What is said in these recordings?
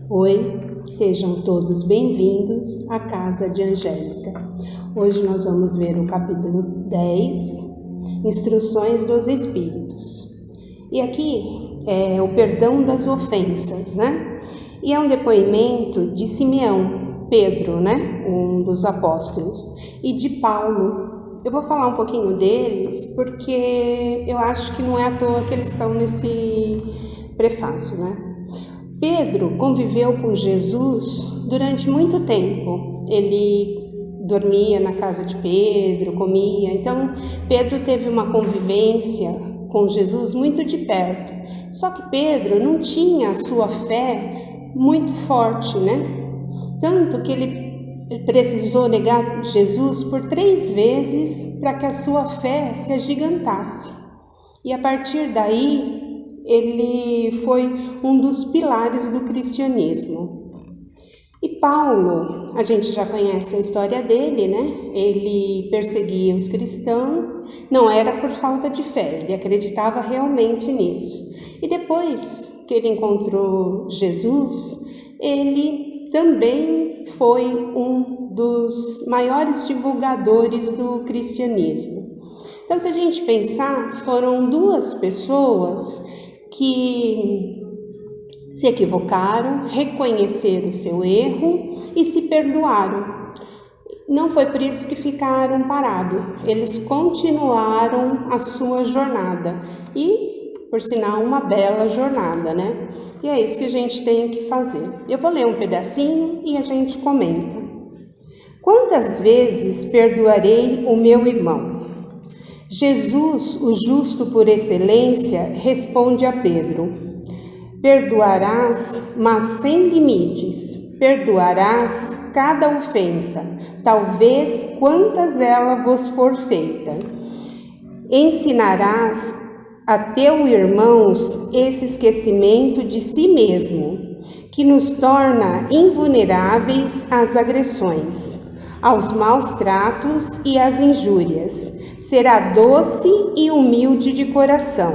Oi, sejam todos bem-vindos à Casa de Angélica. Hoje nós vamos ver o capítulo 10, Instruções dos Espíritos. E aqui é o perdão das ofensas, né? E é um depoimento de Simeão, Pedro, né? Um dos apóstolos, e de Paulo. Eu vou falar um pouquinho deles porque eu acho que não é à toa que eles estão nesse prefácio, né? Pedro conviveu com Jesus durante muito tempo. Ele dormia na casa de Pedro, comia. Então, Pedro teve uma convivência com Jesus muito de perto. Só que Pedro não tinha a sua fé muito forte, né? Tanto que ele precisou negar Jesus por 3 vezes para que a sua fé se agigantasse. E a partir daí, ele foi um dos pilares do cristianismo. E Paulo, a gente já conhece a história dele, né? Ele perseguia os cristãos, não era por falta de fé, ele acreditava realmente nisso. E depois que ele encontrou Jesus, ele também foi um dos maiores divulgadores do cristianismo. Então, se a gente pensar, foram 2 pessoas que se equivocaram, reconheceram o seu erro e se perdoaram. Não foi por isso que ficaram parados, eles continuaram a sua jornada e, por sinal, uma bela jornada, né? E é isso que a gente tem que fazer. Eu vou ler um pedacinho e a gente comenta. Quantas vezes perdoarei o meu irmão? Jesus, o justo por excelência, responde a Pedro: perdoarás, mas sem limites. Perdoarás cada ofensa, talvez quantas ela vos for feita. Ensinarás a teu irmãos esse esquecimento de si mesmo, que nos torna invulneráveis às agressões, aos maus tratos e às injúrias. Será doce e humilde de coração,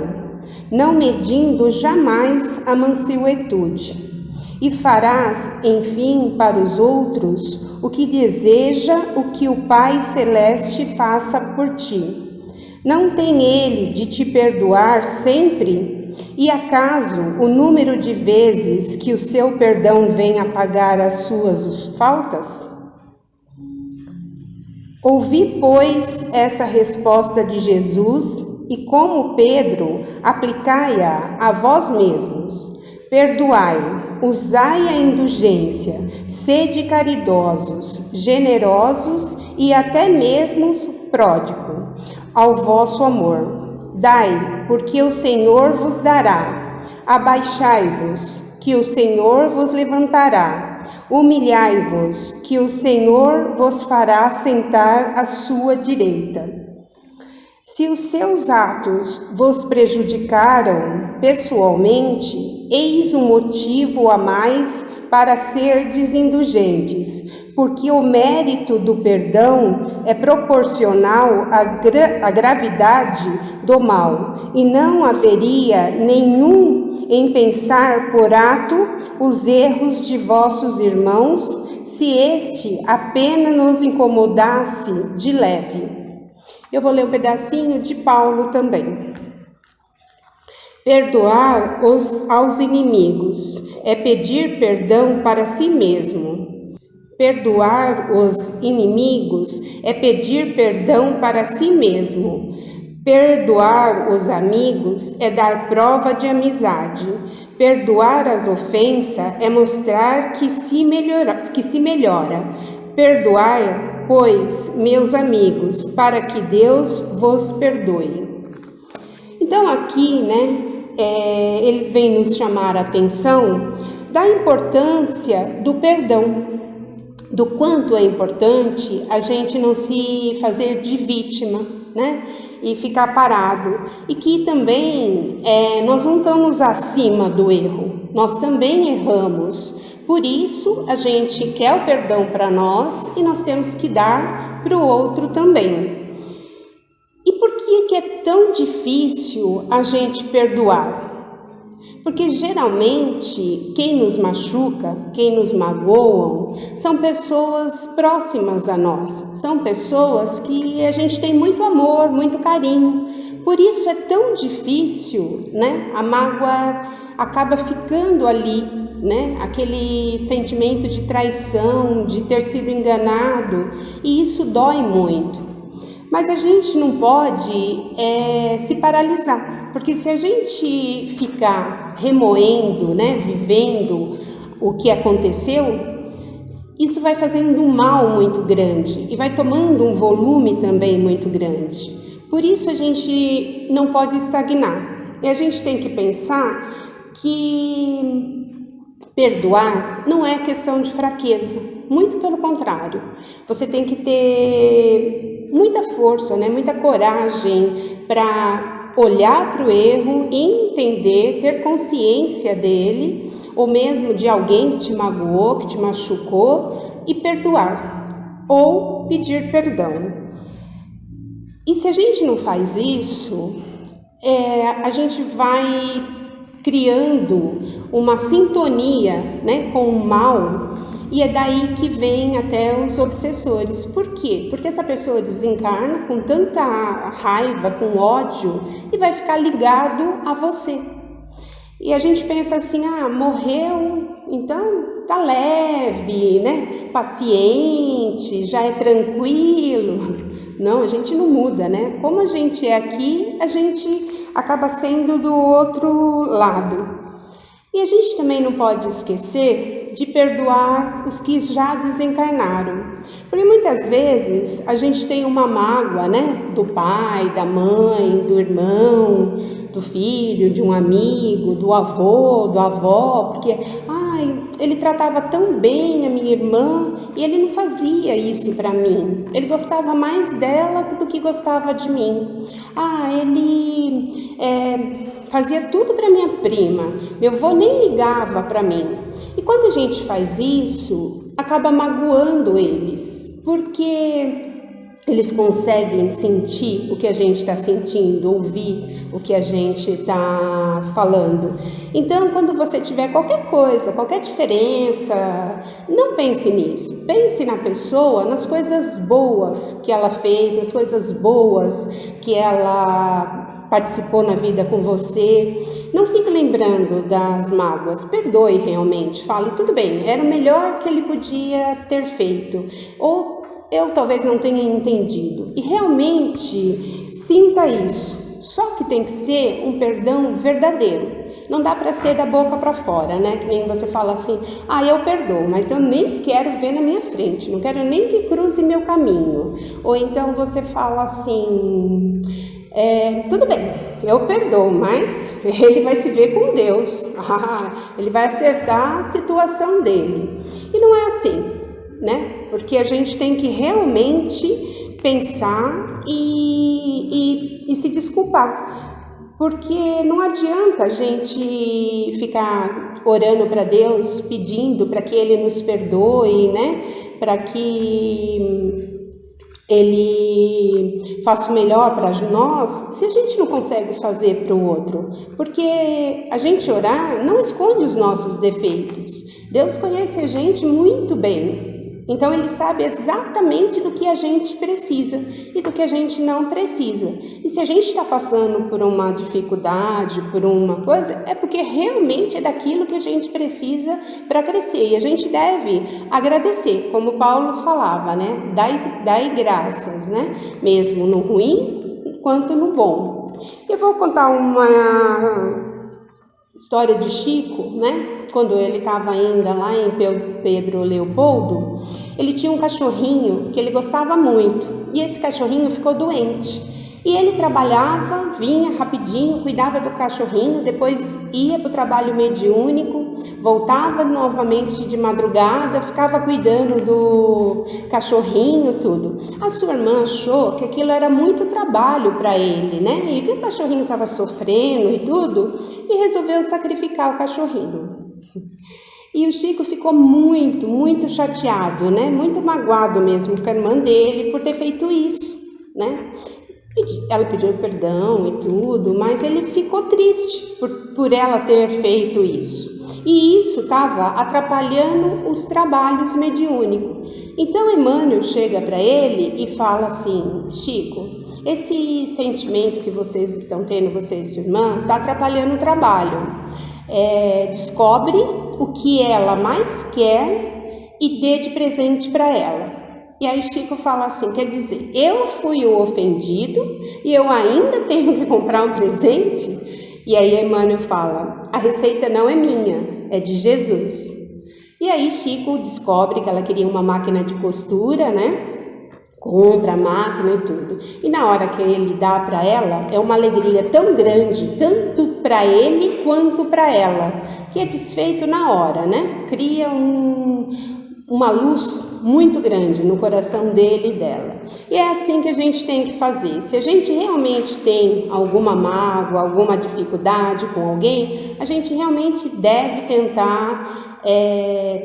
não medindo jamais a mansuetude. E farás, enfim, para os outros o que deseja o que o Pai Celeste faça por ti. Não tem Ele de te perdoar sempre? E acaso o número de vezes que o seu perdão vem apagar as suas faltas? Ouvi, pois, essa resposta de Jesus e, como Pedro, aplicai-a a vós mesmos. Perdoai, usai a indulgência, sede caridosos, generosos e até mesmo pródigo ao vosso amor. Dai, porque o Senhor vos dará. Abaixai-vos, que o Senhor vos levantará. Humilhai-vos, que o Senhor vos fará sentar à sua direita. Se os seus atos vos prejudicaram pessoalmente, eis um motivo a mais para serdes indulgentes, porque o mérito do perdão é proporcional à gravidade do mal, e não haveria nenhum em pensar por ato os erros de vossos irmãos, se este apenas nos incomodasse de leve. Eu vou ler um pedacinho de Paulo também. Perdoar aos inimigos é pedir perdão para si mesmo. Perdoar os inimigos é pedir perdão para si mesmo. Perdoar os amigos é dar prova de amizade. Perdoar as ofensas é mostrar que se melhora. Perdoar, pois, meus amigos, para que Deus vos perdoe. Então aqui, né, eles vêm nos chamar a atenção da importância do perdão, do quanto é importante a gente não se fazer de vítima, né? E ficar parado. E que também nós não estamos acima do erro, nós também erramos. Por isso a gente quer o perdão para nós e nós temos que dar para o outro também. E por que é tão difícil a gente perdoar? Porque geralmente quem nos machuca, quem nos magoam, são pessoas próximas a nós, são pessoas que a gente tem muito amor, muito carinho. Por isso é tão difícil, né? A mágoa acaba ficando ali, né? Aquele sentimento de traição, de ter sido enganado, e isso dói muito. Mas a gente não pode se paralisar, porque se a gente ficar remoendo, né, vivendo o que aconteceu, isso vai fazendo um mal muito grande e vai tomando um volume também muito grande. Por isso a gente não pode estagnar. E a gente tem que pensar que perdoar não é questão de fraqueza, muito pelo contrário. Você tem que ter muita força, né? Muita coragem para olhar para o erro e entender, ter consciência dele, ou mesmo de alguém que te magoou, que te machucou, e perdoar, ou pedir perdão. E se a gente não faz isso, a gente vai criando uma sintonia, né, com o mal, e é daí que vem até os obsessores. Por quê? Porque essa pessoa desencarna com tanta raiva, com ódio, e vai ficar ligado a você. E a gente pensa assim, morreu, então tá leve, né? Paciente, já é tranquilo. Não, a gente não muda, né? Como a gente é aqui, a gente acaba sendo do outro lado. E a gente também não pode esquecer de perdoar os que já desencarnaram. Porque muitas vezes a gente tem uma mágoa, né? Do pai, da mãe, do irmão, do filho, de um amigo, do avô, da avó, porque ele tratava tão bem a minha irmã e ele não fazia isso para mim. Ele gostava mais dela do que gostava de mim. Ele fazia tudo para minha prima. Meu avô nem ligava para mim. E quando a gente faz isso, acaba magoando eles, porque eles conseguem sentir o que a gente está sentindo, ouvir o que a gente está falando. Então, quando você tiver qualquer coisa, qualquer diferença, não pense nisso. Pense na pessoa, nas coisas boas que ela fez, nas coisas boas que ela participou na vida com você. Não fique lembrando das mágoas, perdoe realmente, fale, tudo bem, era o melhor que ele podia ter feito, ou eu talvez não tenha entendido, e realmente sinta isso, só que tem que ser um perdão verdadeiro, não dá para ser da boca para fora, né, que nem você fala assim, eu perdoo, mas eu nem quero ver na minha frente, não quero nem que cruze meu caminho, ou então você fala assim, tudo bem, eu perdoo, mas ele vai se ver com Deus, ele vai acertar a situação dele, e não é assim, né? Porque a gente tem que realmente pensar e se desculpar, porque não adianta a gente ficar orando para Deus, pedindo para que Ele nos perdoe, né? Para que Ele faça o melhor para nós, se a gente não consegue fazer para o outro, porque a gente orar não esconde os nossos defeitos. Deus conhece a gente muito bem. Então, Ele sabe exatamente do que a gente precisa e do que a gente não precisa. E se a gente está passando por uma dificuldade, por uma coisa, é porque realmente é daquilo que a gente precisa para crescer. E a gente deve agradecer, como Paulo falava, né? Dai graças, né? Mesmo no ruim, quanto no bom. Eu vou contar uma história de Chico, né? Quando ele estava ainda lá em Pedro Leopoldo, ele tinha um cachorrinho que ele gostava muito, e esse cachorrinho ficou doente. E ele trabalhava, vinha rapidinho, cuidava do cachorrinho, depois ia para o trabalho mediúnico, voltava novamente de madrugada, ficava cuidando do cachorrinho, tudo. A sua irmã achou que aquilo era muito trabalho para ele, né? E que o cachorrinho estava sofrendo e tudo, e resolveu sacrificar o cachorrinho. E o Chico ficou muito chateado, né? Muito magoado mesmo com a irmã dele por ter feito isso, né? Ela pediu perdão e tudo, mas ele ficou triste por ela ter feito isso. E isso estava atrapalhando os trabalhos mediúnicos. Então Emmanuel chega para ele e fala assim: Chico, esse sentimento que vocês estão tendo, você e sua irmã, está atrapalhando o trabalho. Descobre o que ela mais quer e dê de presente para ela. E aí Chico fala assim, quer dizer, eu fui o ofendido e eu ainda tenho que comprar um presente? E aí Emmanuel fala, a receita não é minha, é de Jesus. E aí Chico descobre que ela queria uma máquina de costura, né? Compra a máquina e tudo. E na hora que ele dá para ela, é uma alegria tão grande, tanto para ele quanto para ela, que é desfeito na hora, né? Cria uma luz muito grande no coração dele e dela. E é assim que a gente tem que fazer. Se a gente realmente tem alguma mágoa, alguma dificuldade com alguém, a gente realmente deve tentar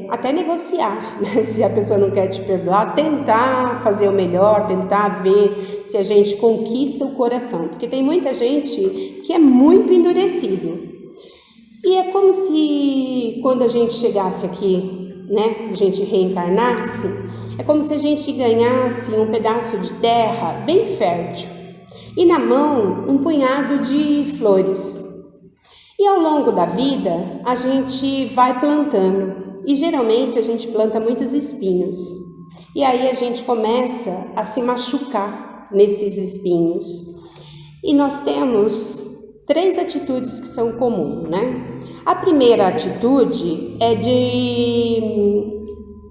até negociar, né? Se a pessoa não quer te perdoar, tentar fazer o melhor, tentar ver se a gente conquista o coração, porque tem muita gente que é muito endurecido. E é como se quando a gente chegasse aqui, né, a gente reencarnasse, é como se a gente ganhasse um pedaço de terra bem fértil e na mão um punhado de flores. E ao longo da vida a gente vai plantando e geralmente a gente planta muitos espinhos e aí a gente começa a se machucar nesses espinhos. E nós temos 3 atitudes que são comuns, né? A primeira atitude é de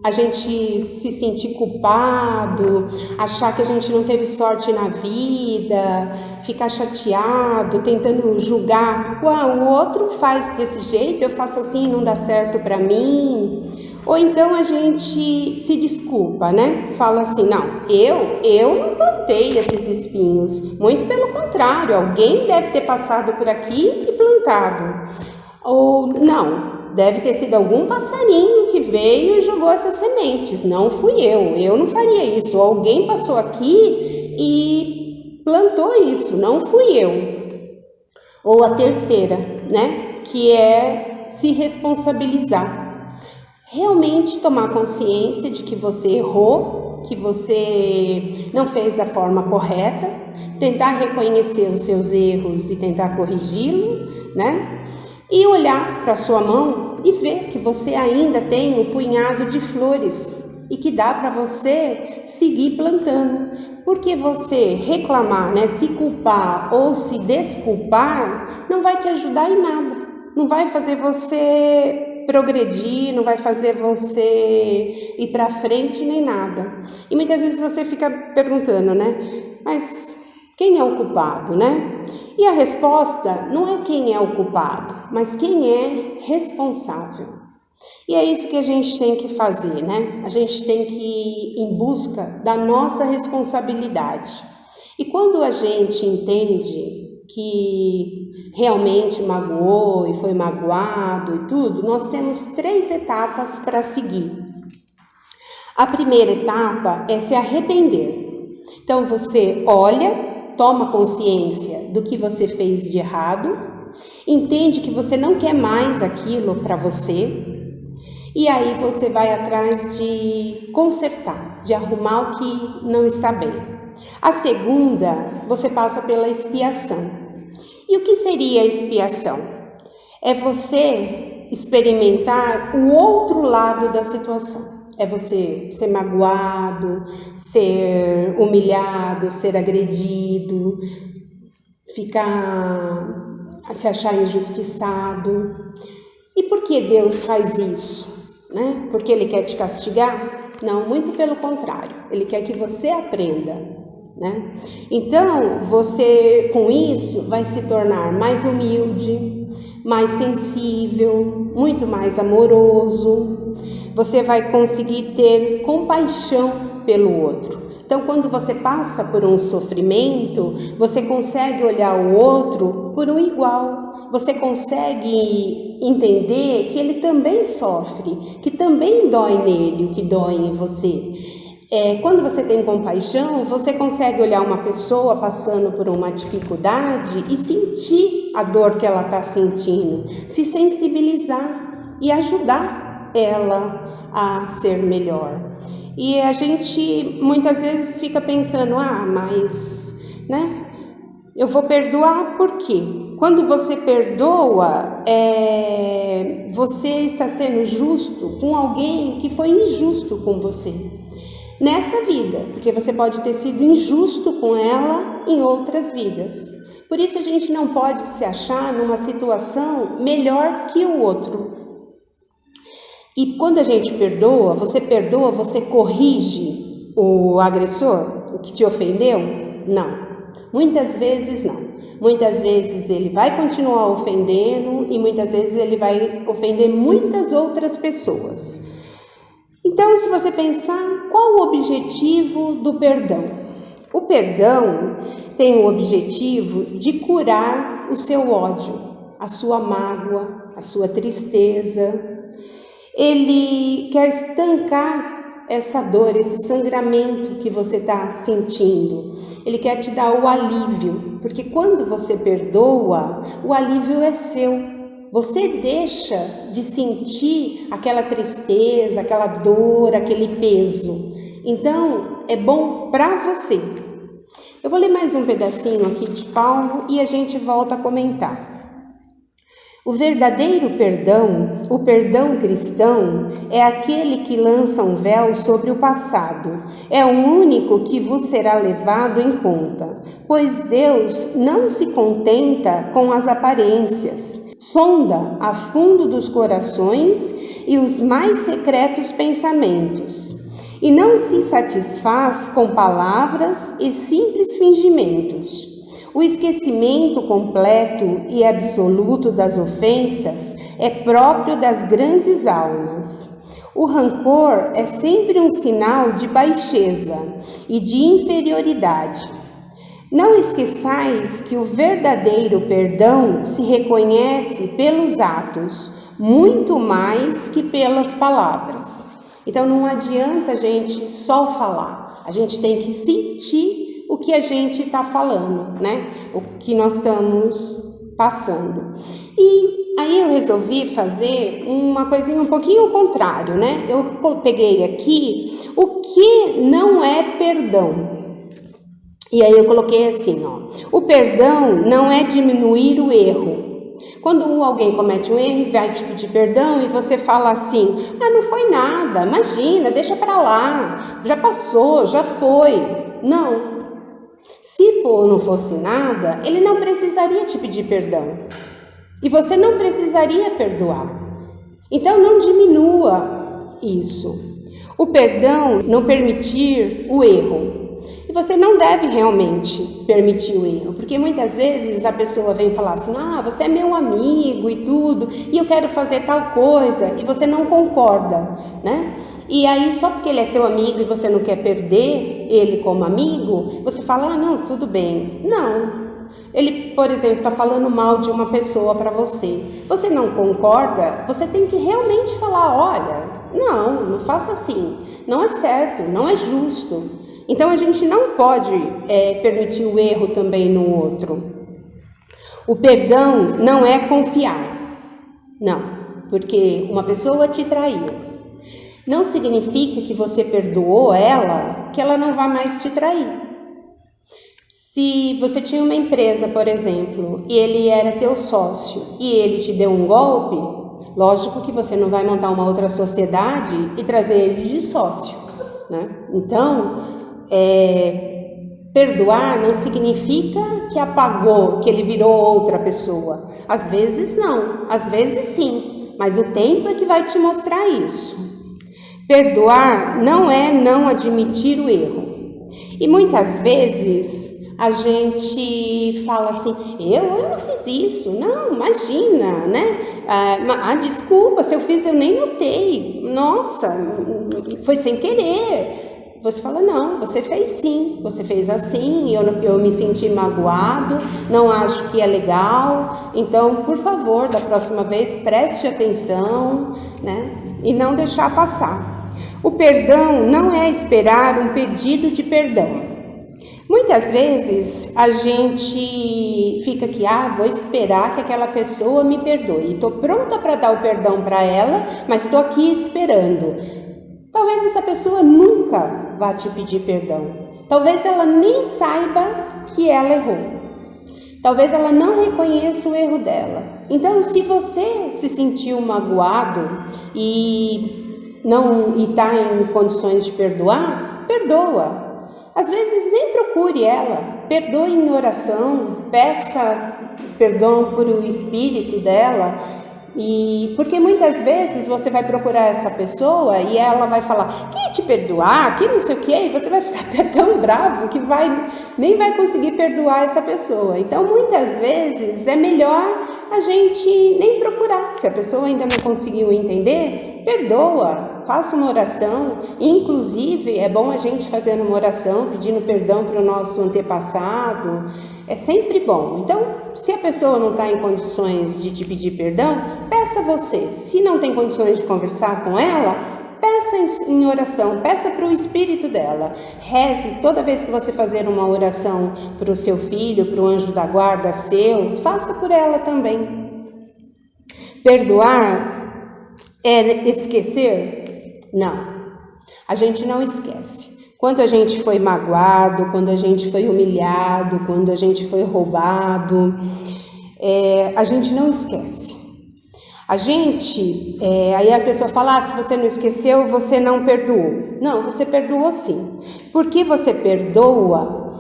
a gente se sentir culpado, achar que a gente não teve sorte na vida, ficar chateado, tentando julgar. O outro faz desse jeito, eu faço assim, não dá certo para mim. Ou então a gente se desculpa, né? Fala assim, não, eu não plantei esses espinhos. Muito pelo contrário, alguém deve ter passado por aqui e plantado. Ou não, deve ter sido algum passarinho que veio e jogou essas sementes. Não fui eu não faria isso. Alguém passou aqui e plantou isso, não fui eu. Ou a terceira, né? Que é se responsabilizar. Realmente tomar consciência de que você errou, que você não fez da forma correta, tentar reconhecer os seus erros e tentar corrigi-lo, né? E olhar para sua mão e ver que você ainda tem um punhado de flores e que dá para você seguir plantando. Porque você reclamar, né, se culpar ou se desculpar, não vai te ajudar em nada. Não vai fazer você progredir, não vai fazer você ir para frente nem nada. E muitas vezes você fica perguntando, né, mas quem é o culpado, né? E a resposta não é quem é o culpado, mas quem é responsável. E é isso que a gente tem que fazer, né? A gente tem que ir em busca da nossa responsabilidade. E quando a gente entende que realmente magoou e foi magoado e tudo, nós temos 3 etapas para seguir. A primeira etapa é se arrepender. Então você olha, toma consciência do que você fez de errado, entende que você não quer mais aquilo para você, e aí você vai atrás de consertar, de arrumar o que não está bem. A segunda, você passa pela expiação. E o que seria a expiação? É você experimentar o outro lado da situação. É você ser magoado, ser humilhado, ser agredido, se achar injustiçado. E por que Deus faz isso? Né? Porque Ele quer te castigar? Não, muito pelo contrário. Ele quer que você aprenda. né? Então, você com isso vai se tornar mais humilde, mais sensível, muito mais amoroso. Você vai conseguir ter compaixão pelo outro. Então, quando você passa por um sofrimento, você consegue olhar o outro por um igual. Você consegue entender que ele também sofre, que também dói nele o que dói em você. Quando você tem compaixão, você consegue olhar uma pessoa passando por uma dificuldade e sentir a dor que ela está sentindo, se sensibilizar e ajudar ela a ser melhor. E a gente muitas vezes fica pensando, mas, né, eu vou perdoar por quê? Quando você perdoa, você está sendo justo com alguém que foi injusto com você. Nessa vida, porque você pode ter sido injusto com ela em outras vidas. Por isso a gente não pode se achar numa situação melhor que o outro. E quando a gente perdoa, você corrige o agressor, o que te ofendeu? Não. Muitas vezes não. Muitas vezes ele vai continuar ofendendo e muitas vezes ele vai ofender muitas outras pessoas. Então, se você pensar, qual o objetivo do perdão? O perdão tem o objetivo de curar o seu ódio, a sua mágoa, a sua tristeza. Ele quer estancar essa dor, esse sangramento que você está sentindo. Ele quer te dar o alívio, porque quando você perdoa, o alívio é seu. Você deixa de sentir aquela tristeza, aquela dor, aquele peso. Então, é bom para você. Eu vou ler mais um pedacinho aqui de Paulo e a gente volta a comentar. O verdadeiro perdão, o perdão cristão, é aquele que lança um véu sobre o passado. É o único que vos será levado em conta, pois Deus não se contenta com as aparências. Sonda a fundo dos corações e os mais secretos pensamentos, e não se satisfaz com palavras e simples fingimentos. O esquecimento completo e absoluto das ofensas é próprio das grandes almas. O rancor é sempre um sinal de baixeza e de inferioridade. Não esqueçais que o verdadeiro perdão se reconhece pelos atos, muito mais que pelas palavras. Então não adianta a gente só falar, a gente tem que sentir o que a gente está falando, né? O que nós estamos passando. E aí eu resolvi fazer uma coisinha um pouquinho ao contrário, né? Eu peguei aqui o que não é perdão. E aí eu coloquei assim, o perdão não é diminuir o erro. Quando alguém comete um erro e vai te pedir perdão e você fala assim, não foi nada, imagina, deixa pra lá, já passou, já foi. Não. Se não fosse nada, ele não precisaria te pedir perdão. E você não precisaria perdoar. Então não diminua isso. O perdão não permitir o erro. E você não deve realmente permitir o erro, porque muitas vezes a pessoa vem falar assim, você é meu amigo e tudo, e eu quero fazer tal coisa, e você não concorda, né? E aí, só porque ele é seu amigo e você não quer perder ele como amigo, você fala, não, tudo bem. Não. Ele, por exemplo, está falando mal de uma pessoa para você. Você não concorda? Você tem que realmente falar, olha, não faça assim. Não é certo, não é justo. Então, a gente não pode permitir o erro também no outro. O perdão não é confiar. Não, porque uma pessoa te traiu. Não significa que você perdoou ela, que ela não vai mais te trair. Se você tinha uma empresa, por exemplo, e ele era teu sócio e ele te deu um golpe, lógico que você não vai montar uma outra sociedade e trazer ele de sócio, né? Então, perdoar não significa que apagou, que ele virou outra pessoa. Às vezes não, às vezes sim, mas o tempo é que vai te mostrar isso. Perdoar não é não admitir o erro. E muitas vezes a gente fala assim, eu não fiz isso, não, imagina, né? Desculpa, se eu fiz eu nem notei, nossa, foi sem querer. Você fala, não, você fez sim, você fez assim, eu me senti magoado, não acho que é legal, então, por favor, da próxima vez, preste atenção, né? E não deixar passar. O perdão não é esperar um pedido de perdão. Muitas vezes a gente fica aqui, vou esperar que aquela pessoa me perdoe. Estou pronta para dar o perdão para ela, mas estou aqui esperando. Talvez essa pessoa nunca vá te pedir perdão. Talvez ela nem saiba que ela errou. Talvez ela não reconheça o erro dela. Então, se você se sentiu magoado e está em condições de perdoar, perdoa. Às vezes nem procure ela, perdoe em oração, peça perdão por o espírito dela, porque muitas vezes você vai procurar essa pessoa e ela vai falar, quem te perdoar, que não sei o que, e você vai ficar até tão bravo que nem vai conseguir perdoar essa pessoa. Então muitas vezes é melhor a gente nem procurar. Se a pessoa ainda não conseguiu entender, perdoa, faça uma oração. Inclusive é bom a gente fazer uma oração pedindo perdão para o nosso antepassado, é sempre bom. Então, se a pessoa não está em condições de te pedir perdão, peça você. Se não tem condições de conversar com ela, peça em oração, peça para o espírito dela. Reze toda vez que você fazer uma oração para o seu filho, para o anjo da guarda seu, faça por ela também. Perdoar é esquecer? Não, a gente não esquece. Quando a gente foi magoado, quando a gente foi humilhado, quando a gente foi roubado, a gente não esquece. Aí a pessoa fala, se você não esqueceu, você não perdoou. Não, você perdoou sim. Porque você perdoa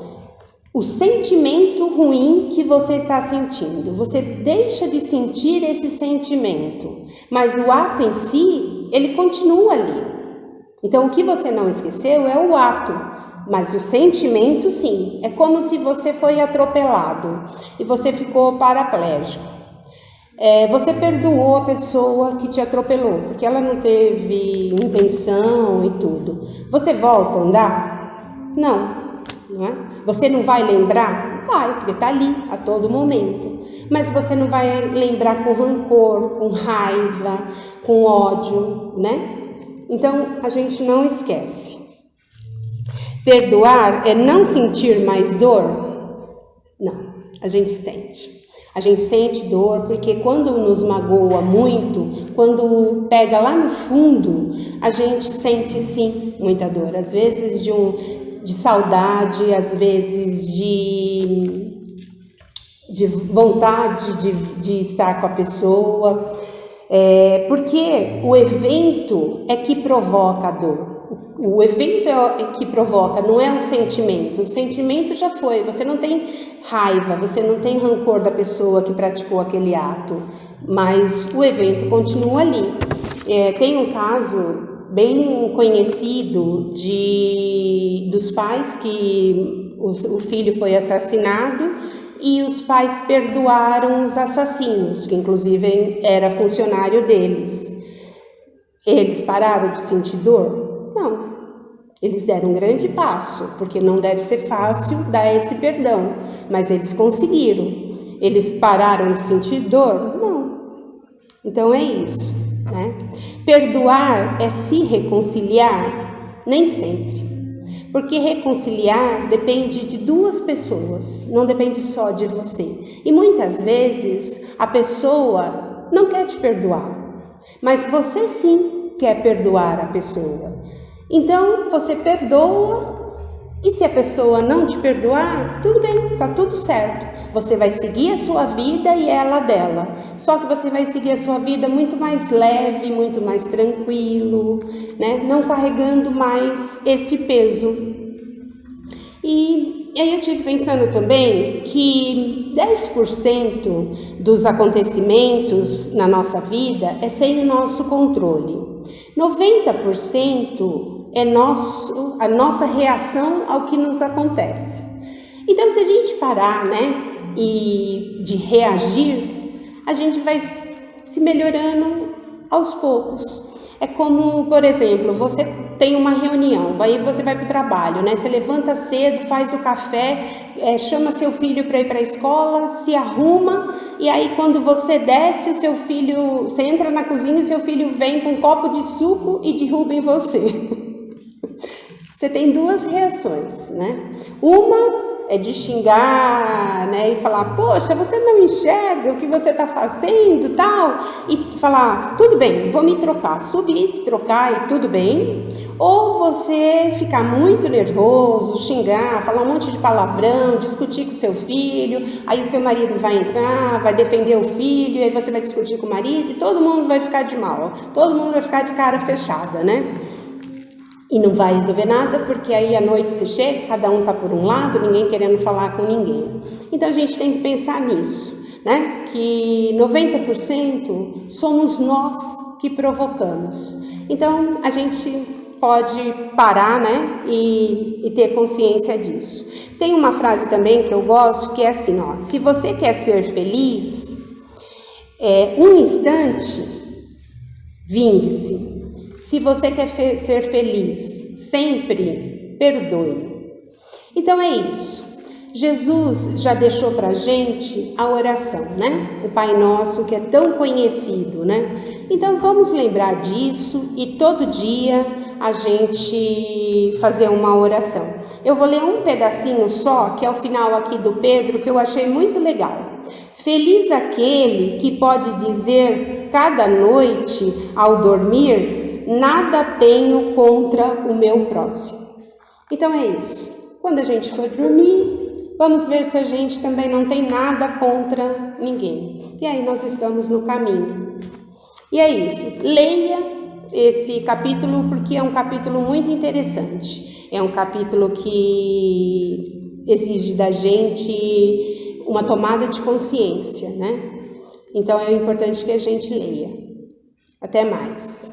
o sentimento ruim que você está sentindo. Você deixa de sentir esse sentimento, mas o ato em si, ele continua ali. Então, o que você não esqueceu é o ato, mas o sentimento sim. É como se você foi atropelado e você ficou paraplégico. Você perdoou a pessoa que te atropelou, porque ela não teve intenção e tudo. Você volta a andar? Não é? Você não vai lembrar? Vai, porque está ali a todo momento. Mas você não vai lembrar com rancor, com raiva, com ódio, né? Então, a gente não esquece. Perdoar é não sentir mais dor? Não, a gente sente. A gente sente dor porque quando nos magoa muito, quando pega lá no fundo, a gente sente sim muita dor. Às vezes de saudade, às vezes de vontade de estar com a pessoa. Porque o evento é que provoca a dor. O evento é que provoca, não é o sentimento. O sentimento já foi, você não tem raiva, você não tem rancor da pessoa que praticou aquele ato, mas o evento continua ali. Tem um caso bem conhecido dos pais que o filho foi assassinado e os pais perdoaram os assassinos, que inclusive era funcionário deles. Eles pararam de sentir dor? Não. Eles deram um grande passo, porque não deve ser fácil dar esse perdão, mas eles conseguiram. Eles pararam de sentir dor? Não. Então é isso, né? Perdoar é se reconciliar? Nem sempre. Porque reconciliar depende de duas pessoas, não depende só de você. E muitas vezes a pessoa não quer te perdoar, mas você sim quer perdoar a pessoa. Então você perdoa, e se a pessoa não te perdoar, tudo bem, tá tudo certo. Você vai seguir a sua vida e ela dela. Só que você vai seguir a sua vida muito mais leve, muito mais tranquilo, né? Não carregando mais esse peso. E aí eu estive pensando também que 10% dos acontecimentos na nossa vida é sem o nosso controle. 90% a nossa reação ao que nos acontece. Então, se a gente parar, e de reagir, a gente vai se melhorando aos poucos. É como, por exemplo, você tem uma reunião, aí você vai para o trabalho, Você levanta cedo, faz o café, chama seu filho para ir para a escola, se arruma, e aí quando você desce, você entra na cozinha e o seu filho vem com um copo de suco e derruba em você. Você tem duas reações, Uma é de xingar, e falar, poxa, você não enxerga o que você está fazendo, tal, e falar, tudo bem, vou me trocar, subir, se trocar e tudo bem. Ou você ficar muito nervoso, xingar, falar um monte de palavrão, discutir com seu filho, aí seu marido vai entrar, vai defender o filho, aí você vai discutir com o marido e todo mundo vai ficar de mal, todo mundo vai ficar de cara fechada, E não vai resolver nada, porque aí à noite você chega, cada um está por um lado, ninguém querendo falar com ninguém. Então a gente tem que pensar nisso, que 90% somos nós que provocamos. Então a gente pode parar, e ter consciência disso. Tem uma frase também que eu gosto, que é assim, se você quer ser feliz, um instante, vingue-se. Se você quer ser feliz, sempre perdoe. Então é isso. Jesus já deixou para a gente a oração, O Pai Nosso, que é tão conhecido, Então vamos lembrar disso e todo dia a gente fazer uma oração. Eu vou ler um pedacinho só, que é o final aqui do Pedro, que eu achei muito legal. Feliz aquele que pode dizer cada noite ao dormir: nada tenho contra o meu próximo. Então é isso. Quando a gente for dormir, vamos ver se a gente também não tem nada contra ninguém. E aí nós estamos no caminho. E é isso. Leia esse capítulo porque é um capítulo muito interessante. É um capítulo que exige da gente uma tomada de consciência, Então é importante que a gente leia. Até mais.